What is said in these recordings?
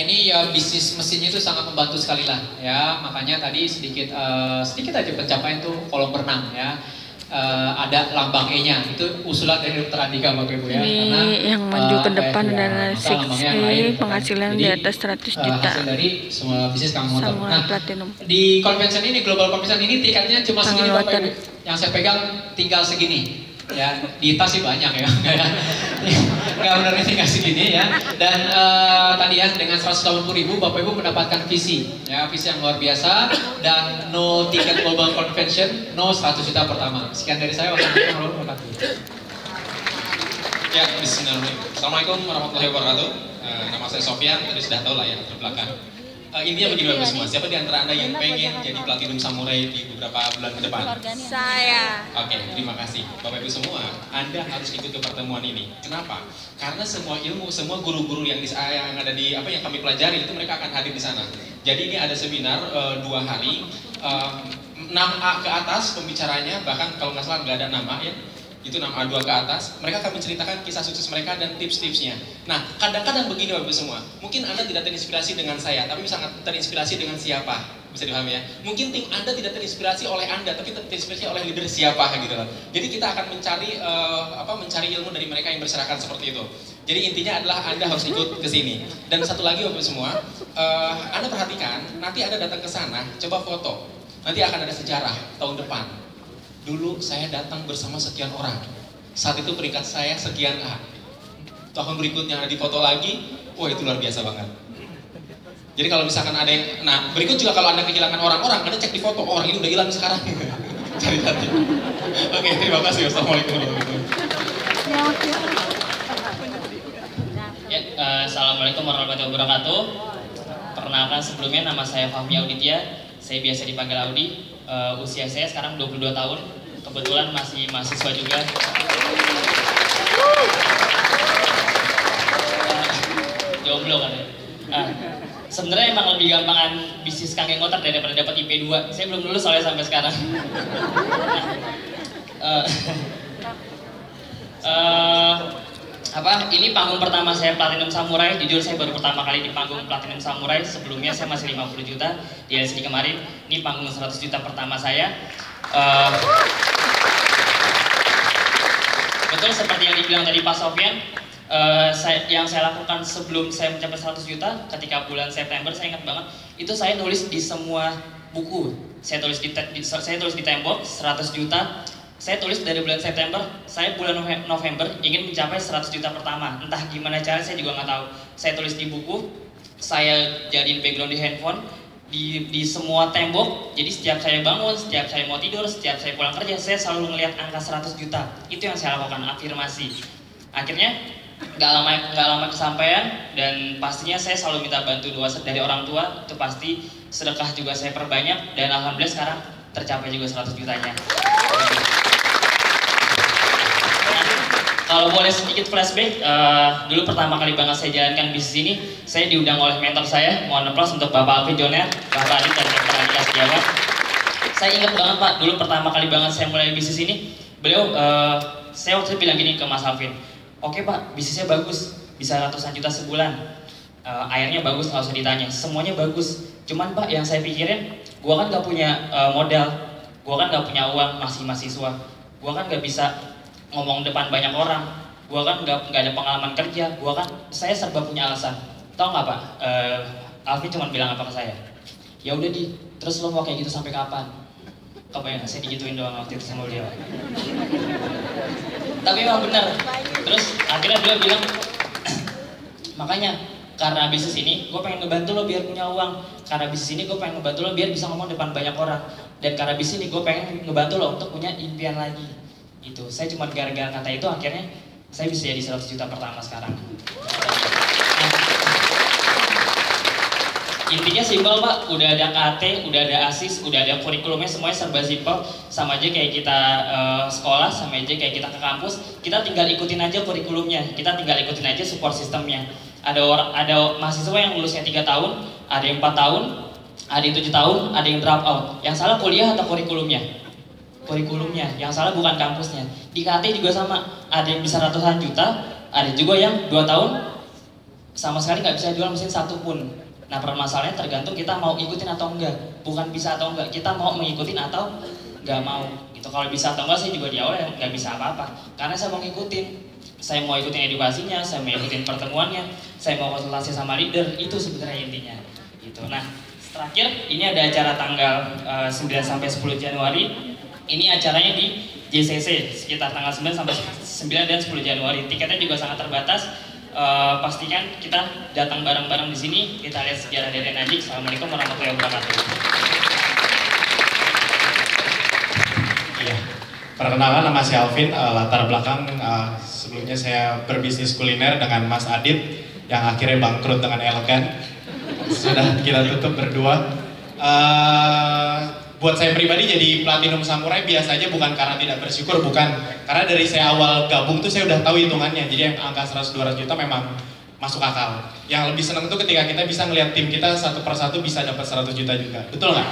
ini ya bisnis mesinnya itu sangat membantu sekali lah ya. Makanya tadi sedikit aja pencapaian tuh kolom berenang ya. Ada lambang E-nya, itu usulan dari Dr. Andika Bapak Ibu ya. Ini karena yang maju ke depan ya, adalah 6A, penghasilan di atas 100 juta. Hasil dari semua bisnis kamu motor. Sama platinum. Di convention ini, global convention ini tiketnya cuma segini Bapak Ibu. Yang saya pegang tinggal segini. Ya, di tas sih banyak ya. Nggak benar ini tinggal segini ya. Dan tadi ya dengan 180.000 Bapak Ibu mendapatkan visi. Ya, visi yang luar biasa dan no tiket global convention, no 100 juta pertama. Sekian dari saya. Wassalamualaikum warahmatullahi wabarakatuh. Ya, bismillahirrahmanirrahim. Assalamualaikum warahmatullahi wabarakatuh. Nama saya Sofyan, tadi sudah tahu lah ya terbelakang. Intinya begini Bapak semua, siapa di antara Anda yang pengen jadi Platinum Samurai di beberapa bulan ke depan? Saya. Oke, terima kasih. Bapak Ibu semua, Anda harus ikut ke pertemuan ini. Kenapa? Karena semua ilmu, semua guru-guru yang ada di yang kami pelajari itu mereka akan hadir di sana. Jadi ini ada seminar 2 hari, 6A ke atas pembicaranya, bahkan kalau nggak salah nggak ada nama ya. Itu 6A2 ke atas, mereka akan menceritakan kisah sukses mereka dan tips-tipsnya. Nah, kadang-kadang begini Bapak Ibu semua, mungkin Anda tidak terinspirasi dengan saya, tapi sangat terinspirasi dengan siapa? Bisa dipahami ya? Mungkin tim Anda tidak terinspirasi oleh Anda, tapi terinspirasi oleh leader siapa gitu loh. Jadi kita akan mencari ilmu dari mereka yang berserakan seperti itu. Jadi intinya adalah Anda harus ikut ke sini. Dan satu lagi Bapak Ibu semua, Anda perhatikan, nanti Anda datang ke sana, coba foto. Nanti akan ada sejarah tahun depan. Dulu saya datang bersama sekian orang. Saat itu peringkat saya sekian A. Tahun berikutnya ada di foto lagi, wah itu luar biasa banget. Jadi kalau misalkan ada yang, nah berikut juga kalau Anda kehilangan orang-orang, Anda cek di foto, orang ini udah hilang sekarang. Cari-cari. Oke, terima kasih. Wassalamualaikum warahmatullahi wabarakatuh. Ya, assalamualaikum warahmatullahi wabarakatuh. Perkenalkan sebelumnya nama saya Fahmi Auditya, saya biasa dipanggil Audi. Usia saya sekarang 22 tahun, kebetulan masih mahasiswa juga. Jomblo kan ya. Sebenarnya emang lebih gampangan bisnis kangen ngotak daripada dapat IP 2. Saya belum lulus soalnya sampai sekarang. Ini panggung pertama saya Platinum Samurai. Jujur saya baru pertama kali di panggung Platinum Samurai. Sebelumnya saya masih 50 juta di LCD kemarin. Ini panggung 100 juta pertama saya. Betul seperti yang dibilang tadi Pak Sofyan, yang saya lakukan sebelum saya mencapai 100 juta ketika bulan September, saya ingat banget, itu saya nulis di semua buku. Saya tulis di tembok 100 juta. Saya tulis dari bulan September, saya bulan November ingin mencapai 100 juta pertama. Entah gimana cara saya juga nggak tahu. Saya tulis di buku, saya jadiin background di handphone, di semua tembok. Jadi setiap saya bangun, setiap saya mau tidur, setiap saya pulang kerja, saya selalu ngelihat angka 100 juta. Itu yang saya lakukan, afirmasi. Akhirnya nggak lama kesampaian, dan pastinya saya selalu minta bantu doa dari orang tua. Itu pasti, sedekah juga saya perbanyak, dan alhamdulillah sekarang tercapai juga 100 jutanya. Kalau boleh sedikit flashback, dulu pertama kali banget saya jalankan bisnis ini, saya diundang oleh mentor saya. Mohon aplaus untuk Bapak Alvin Joner, Bapak Adit, dan Dr. Andika Setiawan. Saya ingat banget Pak, dulu pertama kali banget saya mulai bisnis ini, beliau, saya waktu itu bilang gini ke Mas Alvin, oke Pak, bisnisnya bagus, bisa ratusan juta sebulan, airnya bagus, nggak usah ditanya, semuanya bagus. Cuman Pak, yang saya pikirin, gua kan nggak punya modal, gua kan nggak punya uang, masih mahasiswa, gua kan nggak bisa ngomong depan banyak orang, gua kan nggak ada pengalaman kerja, saya serba punya alasan. Tahu nggak Pak? Alvin cuma bilang apa ke saya? Ya udah terus lo mau kayak gitu sampai kapan? Kebayang saya digituin doang waktu itu sama beliau. Tapi emang benar. Terus akhirnya beliau bilang, makanya karena bisnis ini gue pengen ngebantu lo biar punya uang. Karena bisnis ini gue pengen ngebantu lo biar bisa ngomong depan banyak orang. Dan karena bisnis ini gue pengen ngebantu lo untuk punya impian lagi. Itu saya cuma gara-gara kata itu akhirnya saya bisa jadi 100 juta pertama sekarang. Intinya simpel Pak, udah ada KT, udah ada ASIS, udah ada kurikulumnya, semuanya serba simpel. Sama aja kayak kita sekolah, sama aja kayak kita ke kampus, kita tinggal ikutin aja kurikulumnya, kita tinggal ikutin aja support sistemnya. Ada mahasiswa yang lulusnya 3 tahun, ada yang 4 tahun, ada yang 7 tahun, ada yang drop out. Yang salah kuliah atau kurikulumnya? Kurikulumnya, yang salah bukan kampusnya. Di KT juga sama, ada yang bisa ratusan juta, ada juga yang 2 tahun sama sekali nggak bisa jual mesin satu pun. Nah permasalahannya tergantung kita mau ikutin atau enggak, bukan bisa atau enggak, kita mau mengikutin atau nggak mau gitu. Kalau bisa atau enggak, saya juga di awal nggak bisa apa-apa, karena saya mau ngikutin, saya mau ikutin edukasinya, saya mau ikutin pertemuannya, saya mau konsultasi sama leader, itu sebenarnya intinya gitu. Nah terakhir ini ada acara tanggal 9 sampai 10 Januari, ini acaranya di JCC sekitar tanggal 9 sampai 9 dan 10 Januari. Tiketnya juga sangat terbatas. Pastikan kita datang bareng-bareng di sini, kita lihat sejarah dari Enagic. Assalamualaikum warahmatullahi wabarakatuh. Iya, perkenalkan nama saya Alvin. Latar belakang sebelumnya saya berbisnis kuliner dengan Mas Adit yang akhirnya bangkrut dengan elegan. Sudah kita tutup berdua. Buat saya pribadi jadi Platinum Samurai biasa aja, bukan karena tidak bersyukur, bukan. Karena dari saya awal gabung tuh saya udah tahu hitungannya, jadi yang angka 100-200 juta memang masuk akal. Yang lebih seneng tuh ketika kita bisa ngelihat tim kita satu persatu bisa dapat 100 juta juga, betul nggak?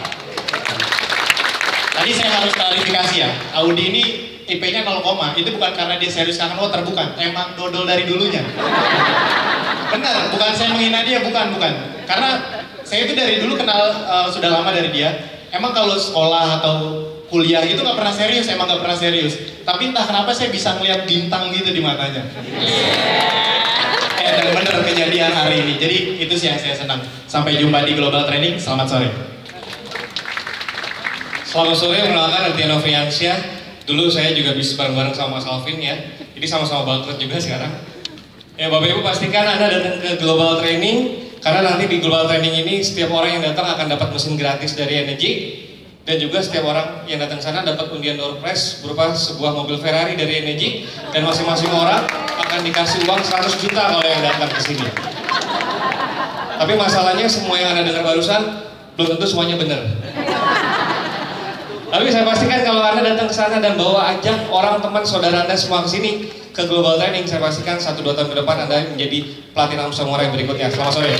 Tadi saya harus klarifikasi ya, Audi ini IP-nya 0, itu bukan karena dia serius kangen water, bukan. Emang dodol dari dulunya. Benar, bukan saya menghina dia, bukan. Karena saya itu dari dulu kenal sudah lama dari dia. Emang kalau sekolah atau kuliah itu nggak pernah serius, emang nggak pernah serius. Tapi entah kenapa saya bisa ngeliat bintang gitu di matanya. Dan bener kejadian hari ini. Jadi itu sih yang saya senang. Sampai jumpa di Global Training. Selamat sore. Selamat sore, mengenalkan Aditya Novriansyah. Dulu saya juga bisnis bareng-bareng sama Mas Alvin ya. Jadi sama-sama bangkrut juga sekarang. Ya Bapak Ibu pastikan Anda datang ke Global Training. Karena nanti di Global Training ini setiap orang yang datang akan dapat mesin gratis dari Enagic. Dan juga setiap orang yang datang sana dapat undian door prize berupa sebuah mobil Ferrari dari Enagic. Dan masing-masing orang akan dikasih uang 100 juta kalau yang datang ke sini. Tapi masalahnya semua yang Anda dengar barusan belum tentu semuanya benar. Tapi saya pastikan kalau Anda datang ke sana dan bawa ajak orang, teman, saudara Anda semua ke sini ke Global Training, saya pastikan 1-2 tahun ke depan Anda menjadi Platinum Samurai berikutnya. Selamat sore.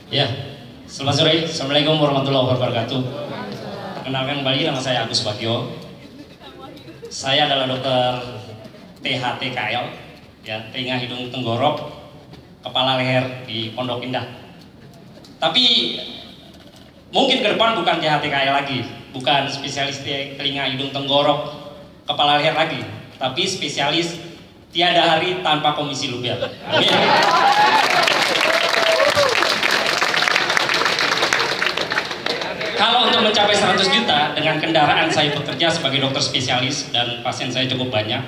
Ya, selamat sore. Assalamualaikum warahmatullahi wabarakatuh. Perkenalkan kembali, nama saya Agus Bagio. Saya adalah dokter THTKL, ya, telinga hidung tenggorok kepala leher di Pondok Indah. Tapi mungkin ke depan bukan THTKL lagi, bukan spesialis telinga hidung tenggorok kepala leher lagi, tapi spesialis tiada hari tanpa komisi luber. Amin. Kalau untuk mencapai 100 juta dengan kendaraan saya bekerja sebagai dokter spesialis dan pasien saya cukup banyak.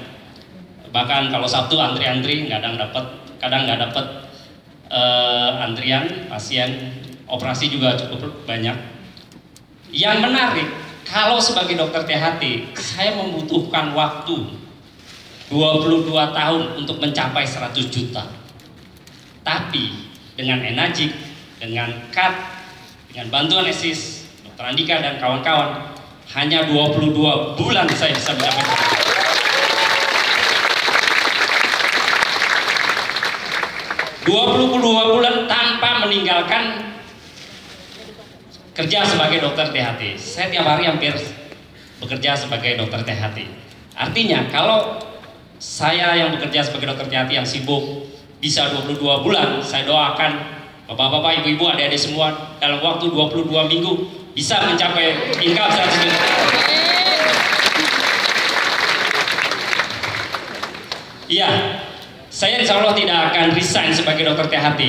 Bahkan kalau Sabtu antri-antri, kadang nggak dapat antrian pasien, operasi juga cukup banyak. Yang menarik, kalau sebagai dokter THT, saya membutuhkan waktu 22 tahun untuk mencapai 100 juta. Tapi dengan Enagic, dengan CAT, dengan bantuan ESIS, Dr. Andika dan kawan-kawan, hanya 22 bulan saya bisa mencapai 22 bulan tanpa meninggalkan kerja sebagai dokter THT. Saya tiap hari hampir bekerja sebagai dokter THT. Artinya kalau saya yang bekerja sebagai dokter THT yang sibuk bisa 22 bulan, saya doakan Bapak-bapak, ibu-ibu, adik-adik semua dalam waktu 22 minggu bisa mencapai income 100 juta. Iya, saya insya Allah tidak akan resign sebagai dokter THT.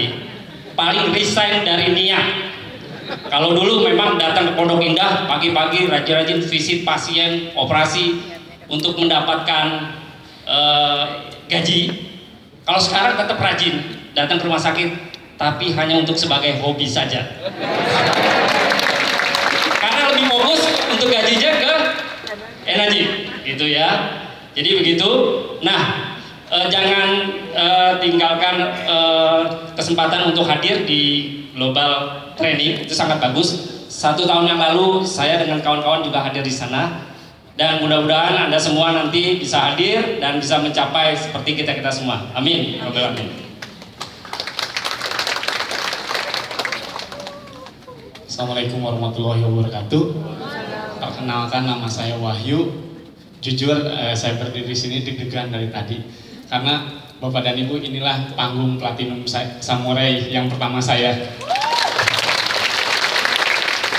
Paling resign dari niat. Kalau dulu memang datang ke Pondok Indah pagi-pagi rajin-rajin visit pasien, operasi untuk mendapatkan gaji. Kalau sekarang tetap rajin datang ke rumah sakit, tapi hanya untuk sebagai hobi saja. Karena lebih fokus untuk gajinya ke Enagic, gitu ya. Jadi begitu. Nah, jangan tinggalkan kesempatan untuk hadir di Global Training, itu sangat bagus. 1 tahun yang lalu saya dengan kawan-kawan juga hadir di sana. Dan mudah-mudahan Anda semua nanti bisa hadir dan bisa mencapai seperti kita-kita semua. Amin. Amin. Assalamualaikum warahmatullahi wabarakatuh. Perkenalkan, nama saya Wahyu. Jujur saya berdiri di sini deg-degan dari tadi. karena Bapak dan Ibu inilah panggung Platinum Samurai yang pertama saya.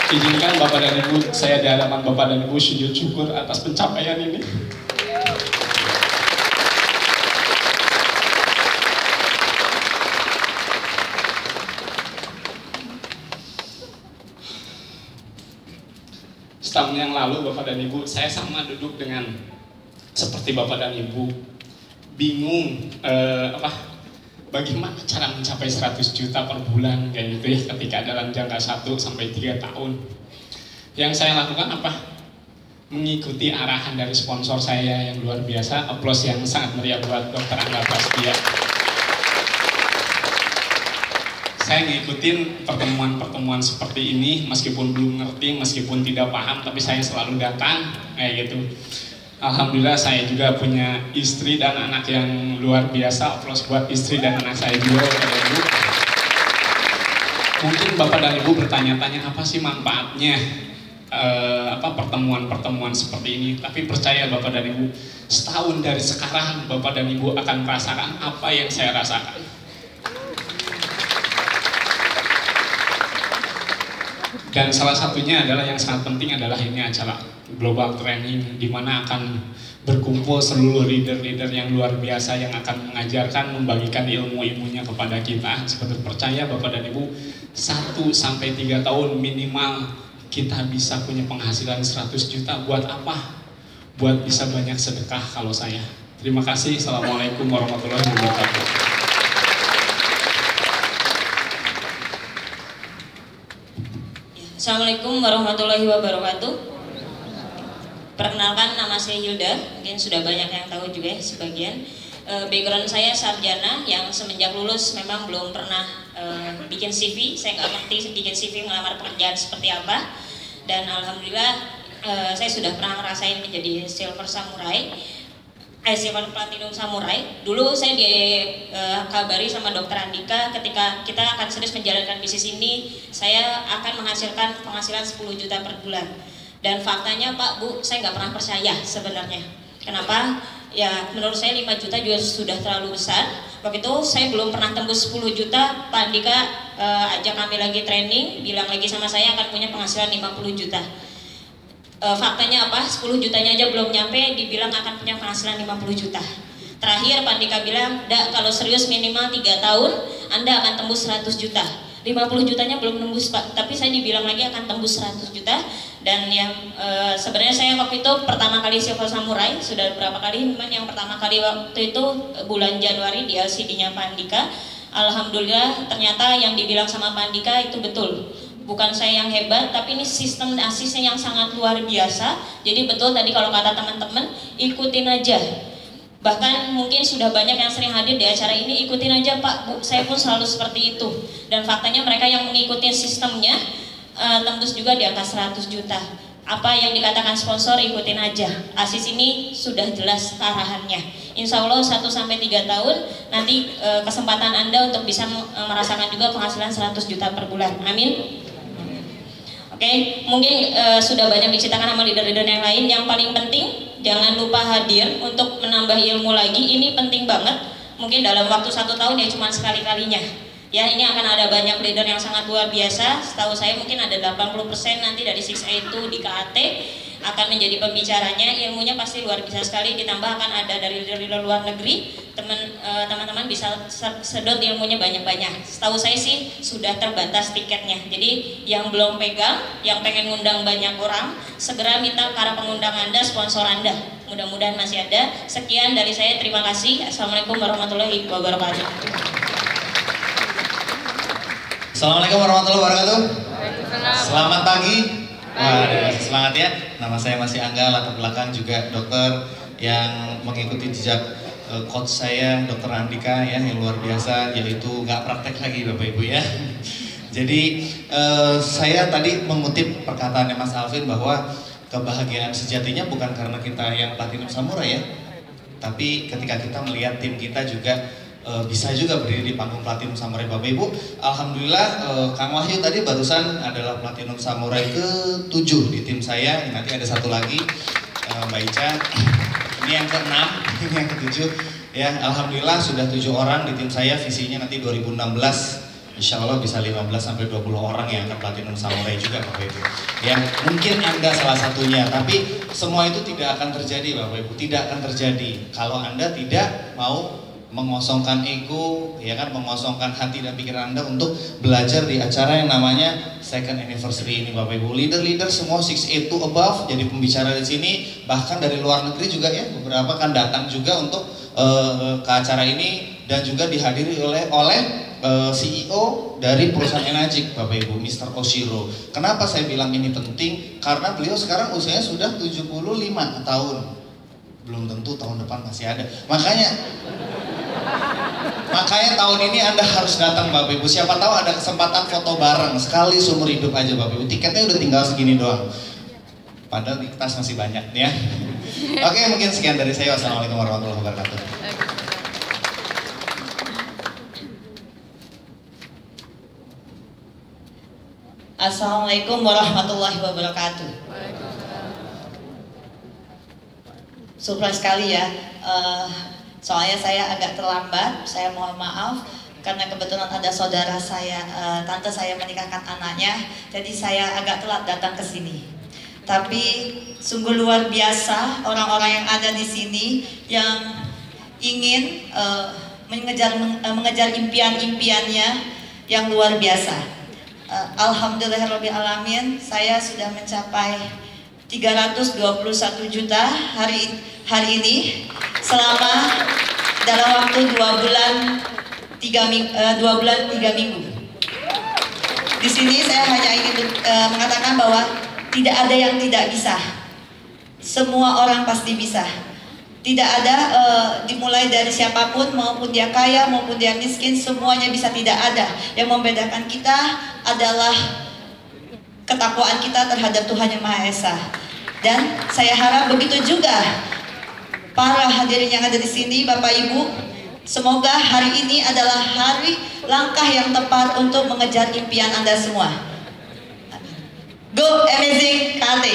Izinkan Bapak dan Ibu, saya di hadapan Bapak dan Ibu sujud syukur atas pencapaian ini. Setahun yang lalu Bapak dan Ibu, saya sama duduk dengan seperti Bapak dan Ibu, bingung bagaimana cara mencapai 100 juta per bulan kayak gitu ya, ketika dalam jangka 1 sampai 3 tahun. Yang saya lakukan apa? Mengikuti arahan dari sponsor saya yang luar biasa. Aplaus yang sangat meriah buat Dr. Angga Prastia. Saya ngikutin pertemuan-pertemuan seperti ini, meskipun belum ngerti, meskipun tidak paham, tapi saya selalu datang kayak gitu. Alhamdulillah saya juga punya istri dan anak yang luar biasa. Aplaus buat istri dan anak saya juga, Bapak dan Ibu. Mungkin Bapak dan Ibu bertanya-tanya apa sih manfaatnya pertemuan-pertemuan seperti ini. Tapi percaya Bapak dan Ibu, setahun dari sekarang Bapak dan Ibu akan merasakan apa yang saya rasakan. Dan salah satunya adalah yang sangat penting adalah ini acara Global Training, di mana akan berkumpul seluruh leader-leader yang luar biasa yang akan mengajarkan, membagikan ilmu-ilmunya kepada kita. Seperti percaya Bapak dan Ibu, 1-3 tahun minimal kita bisa punya penghasilan 100 juta. Buat apa? Buat bisa banyak sedekah kalau saya. Terima kasih. Assalamualaikum warahmatullahi wabarakatuh. Assalamualaikum warahmatullahi wabarakatuh. Perkenalkan, nama saya Hilda. Mungkin sudah banyak yang tahu juga ya, sebagian. Background saya sarjana yang semenjak lulus memang belum pernah bikin CV. Saya nggak ngerti bikin CV melamar pekerjaan seperti apa. Dan alhamdulillah saya sudah pernah ngerasain menjadi Silver Platinum Samurai. Dulu saya dikabari sama Dokter Andika, ketika kita akan serius menjalankan bisnis ini, saya akan menghasilkan penghasilan 10 juta per bulan. Dan faktanya Pak, Bu, saya nggak pernah percaya sebenarnya. Kenapa? Ya menurut saya 5 juta juga sudah terlalu besar. Waktu itu saya belum pernah tembus 10 juta, Pak Andika ajak kami lagi training, bilang lagi sama saya akan punya penghasilan 50 juta. Faktanya apa? 10 jutanya aja belum nyampe, dibilang akan punya penghasilan 50 juta. Terakhir Pak Andika bilang, "Dak, kalau serius minimal 3 tahun Anda akan tembus 100 juta. 50 jutanya belum nembus Pak, tapi saya dibilang lagi akan tembus 100 juta. Dan yang sebenarnya saya waktu itu pertama kali Silver Samurai, sudah berapa kali, cuman yang pertama kali waktu itu bulan Januari di LCD-nya Pak Andika. Alhamdulillah ternyata yang dibilang sama Pak Andika itu betul. Bukan saya yang hebat, tapi ini sistem asisnya yang sangat luar biasa. Jadi betul tadi kalau kata teman-teman, ikutin aja. Bahkan mungkin sudah banyak yang sering hadir di acara ini, ikutin aja Pak, Bu, saya pun selalu seperti itu. Dan faktanya mereka yang mengikuti sistemnya tembus juga di atas 100 juta. Apa yang dikatakan sponsor, ikutin aja. ASIS ini sudah jelas arahannya. Insya Allah 1-3 tahun nanti kesempatan Anda untuk bisa merasakan juga penghasilan 100 juta per bulan. Amin. Oke, mungkin sudah banyak diceritakan sama leader-leader yang lain. Yang paling penting, jangan lupa hadir untuk menambah ilmu lagi. Ini penting banget. Mungkin dalam waktu 1 tahun ya cuma sekali-kalinya. Ya, ini akan ada banyak leader yang sangat luar biasa. Setahu saya mungkin ada 80% nanti dari 6A itu di KAT akan menjadi pembicaranya. Ilmunya pasti luar biasa sekali. Ditambah akan ada dari leader-leader luar negeri. Teman-teman bisa sedot ilmunya banyak-banyak. Setahu saya sih sudah terbatas tiketnya. Jadi yang belum pegang, yang pengen ngundang banyak orang, segera minta para pengundang Anda, sponsor Anda. Mudah-mudahan masih ada. Sekian dari saya, terima kasih. Assalamualaikum warahmatullahi wabarakatuh. Assalamualaikum warahmatullahi wabarakatuh. Selamat pagi. Semangat ya. Nama saya masih Angga, latar belakang juga dokter yang mengikuti jejak coach saya, Dokter Andika ya, yang luar biasa, yaitu nggak praktek lagi Bapak Ibu ya. Jadi saya tadi mengutip perkataannya Mas Alvin bahwa kebahagiaan sejatinya bukan karena kita yang Platinum Samurai ya, tapi ketika kita melihat tim kita juga bisa juga berdiri di panggung Platinum Samurai Bapak Ibu. Alhamdulillah Kang Wahyu tadi barusan adalah Platinum Samurai ke-7 di tim saya. Nanti ada satu lagi Mbak Ica. Ini yang ke-6, ini yang ke-7. Ya, alhamdulillah sudah 7 orang di tim saya, visinya nanti 2016 Insya Allah bisa 15-20 orang yang akan Platinum Samurai juga Bapak Ibu. Ya, mungkin Anda salah satunya, tapi semua itu tidak akan terjadi Bapak Ibu, tidak akan terjadi kalau Anda tidak mau mengosongkan ego, ya kan, mengosongkan hati dan pikiran Anda untuk belajar di acara yang namanya second anniversary ini Bapak Ibu. Leader-leader semua 6'8" to above jadi pembicara di sini, bahkan dari luar negeri juga ya, beberapa kan datang juga untuk ke acara ini dan juga dihadiri oleh CEO dari perusahaan Enagic Bapak Ibu, Mr. Oshiro. Kenapa saya bilang ini penting? Karena beliau sekarang usianya sudah 75 tahun. Belum tentu tahun depan masih ada. Makanya tahun ini Anda harus datang Bapak Ibu. Siapa tahu ada kesempatan foto bareng sekali seumur hidup aja Bapak Ibu. Tiketnya udah tinggal segini doang. Padahal di tas masih banyak ya. Oke, mungkin sekian dari saya. Wassalamualaikum warahmatullahi wabarakatuh. Assalamualaikum warahmatullahi wabarakatuh. Surprise sekali ya. Soalnya saya agak terlambat. Saya mohon maaf karena kebetulan ada saudara saya, tante saya menikahkan anaknya. Jadi saya agak telat datang ke sini. Tapi sungguh luar biasa orang-orang yang ada di sini yang ingin mengejar impian-impiannya yang luar biasa. Alhamdulillahirrabbilalamin, saya sudah mencapai 321 juta hari ini selama dalam waktu 2 bulan 3 minggu. Di sini saya hanya ingin mengatakan bahwa tidak ada yang tidak bisa. Semua orang pasti bisa. Tidak ada dimulai dari siapapun, maupun dia kaya maupun dia miskin, semuanya bisa. Tidak ada. Yang membedakan kita adalah ketakwaan kita terhadap Tuhan Yang Maha Esa. Dan saya harap begitu juga para hadirin yang ada di sini, Bapak Ibu, semoga hari ini adalah hari langkah yang tepat untuk mengejar impian Anda semua. Go Amazing KAT.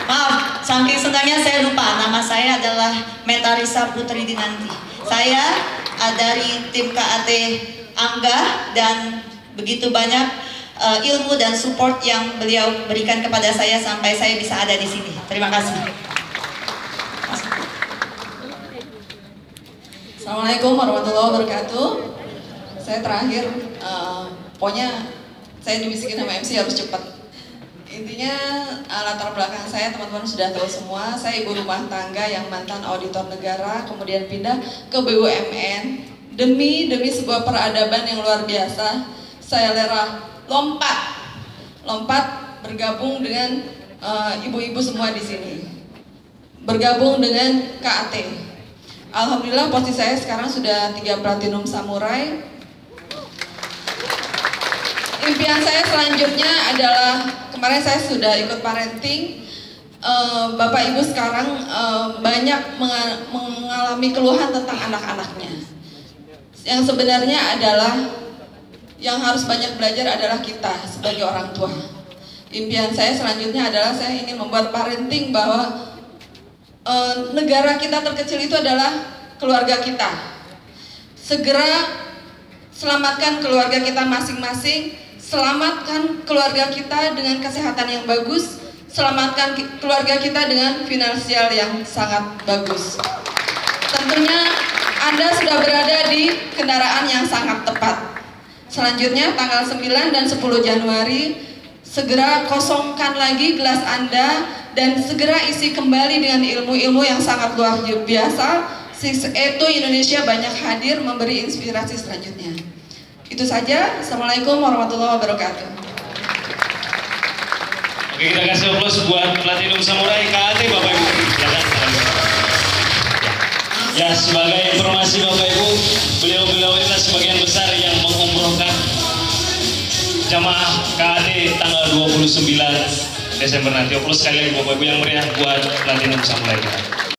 Maaf, saking senangnya saya lupa. Nama saya adalah Metarisa Putri Dinanti. Saya dari tim KAT Angga dan begitu banyak ilmu dan support yang beliau berikan kepada saya sampai saya bisa ada di sini. Terima kasih. Assalamualaikum warahmatullahi wabarakatuh. Saya terakhir, pokoknya saya dibisikin sama MC harus cepat. Intinya latar belakang saya teman-teman sudah tahu semua. Saya ibu rumah tangga yang mantan auditor negara, kemudian pindah ke BUMN demi sebuah peradaban yang luar biasa. Saya lompat bergabung dengan ibu-ibu semua di sini, bergabung dengan KAT. Alhamdulillah posisi saya sekarang sudah 3 Platinum Samurai. Impian saya selanjutnya adalah, kemarin saya sudah ikut parenting. Bapak Ibu sekarang banyak mengalami keluhan tentang anak-anaknya. Yang sebenarnya adalah yang harus banyak belajar adalah kita sebagai orang tua. Impian saya selanjutnya adalah saya ingin membuat parenting bahwa negara kita terkecil itu adalah keluarga kita. Segera selamatkan keluarga kita masing-masing. Selamatkan keluarga kita dengan kesehatan yang bagus. Selamatkan keluarga kita dengan finansial yang sangat bagus. Tentunya Anda sudah berada di kendaraan yang sangat tepat. Selanjutnya tanggal 9 dan 10 Januari segera kosongkan lagi gelas Anda dan segera isi kembali dengan ilmu-ilmu yang sangat luar biasa. 6'8" Indonesia banyak hadir memberi inspirasi selanjutnya. Itu saja. Assalamualaikum warahmatullahi wabarakatuh. Oke, kita kasih aplaus buat Platinum Samurai KAT Bapak Ibu. Ya, sebagai informasi Bapak Ibu, beliau-beliau inilah sebagian besar yang mengumrohkan jamaah KAT tanggal 29 Desember nanti. Aplaus sekali lagi Bapak Ibu yang meriah buat Platinum Samurai kita.